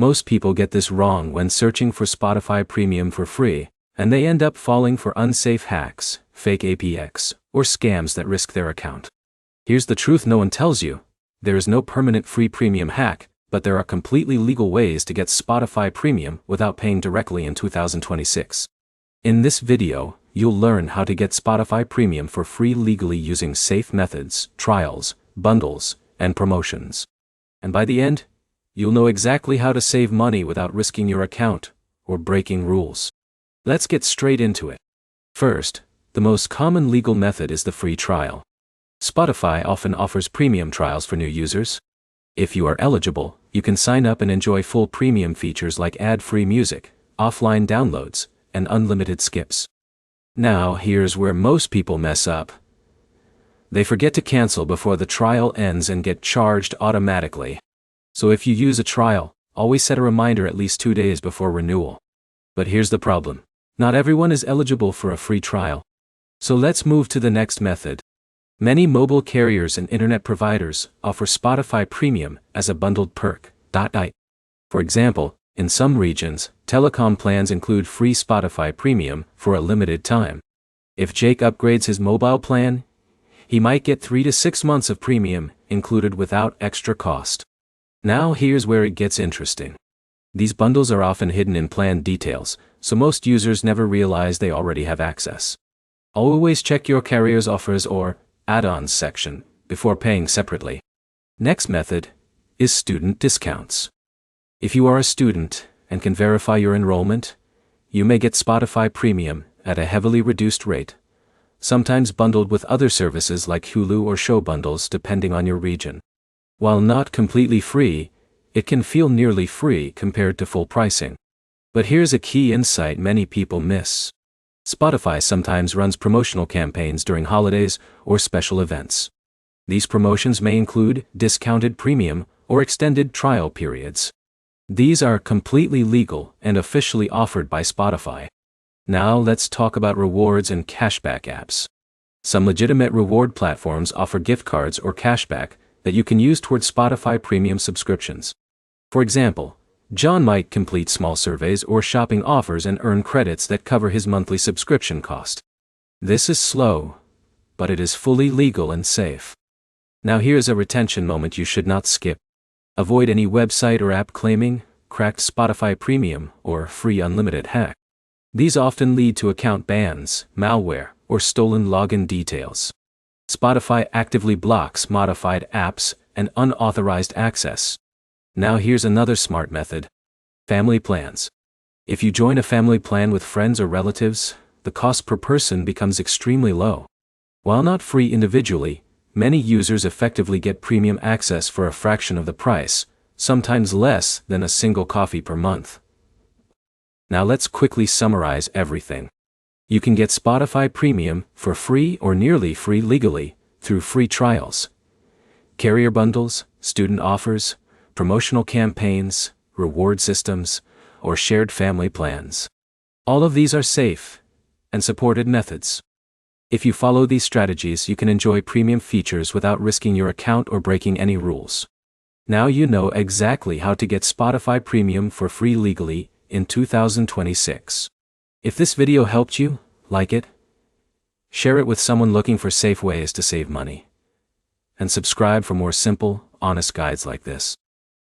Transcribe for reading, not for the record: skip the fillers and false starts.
Most people get this wrong when searching for Spotify Premium for free, and they end up falling for unsafe hacks, fake APX, or scams that risk their account. Here's the truth no one tells you. There is no permanent free premium hack, but there are completely legal ways to get Spotify Premium without paying directly in 2026. In this video, you'll learn how to get Spotify Premium for free legally using safe methods, trials, bundles, and promotions. And by the end, you'll know exactly how to save money without risking your account or breaking rules. Let's get straight into it. First, the most common legal method is the free trial. Spotify often offers premium trials for new users. If you are eligible, you can sign up and enjoy full premium features like ad-free music, offline downloads, and unlimited skips. Now, here's where most people mess up. They forget to cancel before the trial ends and get charged automatically. So if you use a trial, always set a reminder at least 2 days before renewal. But here's the problem. Not everyone is eligible for a free trial. So let's move to the next method. Many mobile carriers and internet providers offer Spotify Premium as a bundled perk. For example, in some regions, telecom plans include free Spotify Premium for a limited time. If Jake upgrades his mobile plan, he might get 3 to 6 months of premium included without extra cost. Now here's where it gets interesting. These bundles are often hidden in plan details, so most users never realize they already have access. Always check your carrier's offers or add-ons section before paying separately. Next method is student discounts. If you are a student and can verify your enrollment, you may get Spotify Premium at a heavily reduced rate, sometimes bundled with other services like Hulu or show bundles depending on your region. While not completely free, it can feel nearly free compared to full pricing. But here's a key insight many people miss. Spotify sometimes runs promotional campaigns during holidays or special events. These promotions may include discounted premium or extended trial periods. These are completely legal and officially offered by Spotify. Now let's talk about rewards and cashback apps. Some legitimate reward platforms offer gift cards or cashback that you can use towards Spotify Premium subscriptions. For example, John might complete small surveys or shopping offers and earn credits that cover his monthly subscription cost. This is slow, but it is fully legal and safe. Now here's a retention moment you should not skip. Avoid any website or app claiming cracked Spotify Premium or free unlimited hack. These often lead to account bans, malware, or stolen login details. Spotify actively blocks modified apps and unauthorized access. Now here's another smart method. Family plans. If you join a family plan with friends or relatives, the cost per person becomes extremely low. While not free individually, many users effectively get premium access for a fraction of the price, sometimes less than a single coffee per month. Now let's quickly summarize everything. You can get Spotify Premium for free or nearly free legally through free trials, carrier bundles, student offers, promotional campaigns, reward systems, or shared family plans. All of these are safe and supported methods. If you follow these strategies, you can enjoy premium features without risking your account or breaking any rules. Now you know exactly how to get Spotify Premium for free legally in 2026. If this video helped you, like it, share it with someone looking for safe ways to save money, and subscribe for more simple, honest guides like this.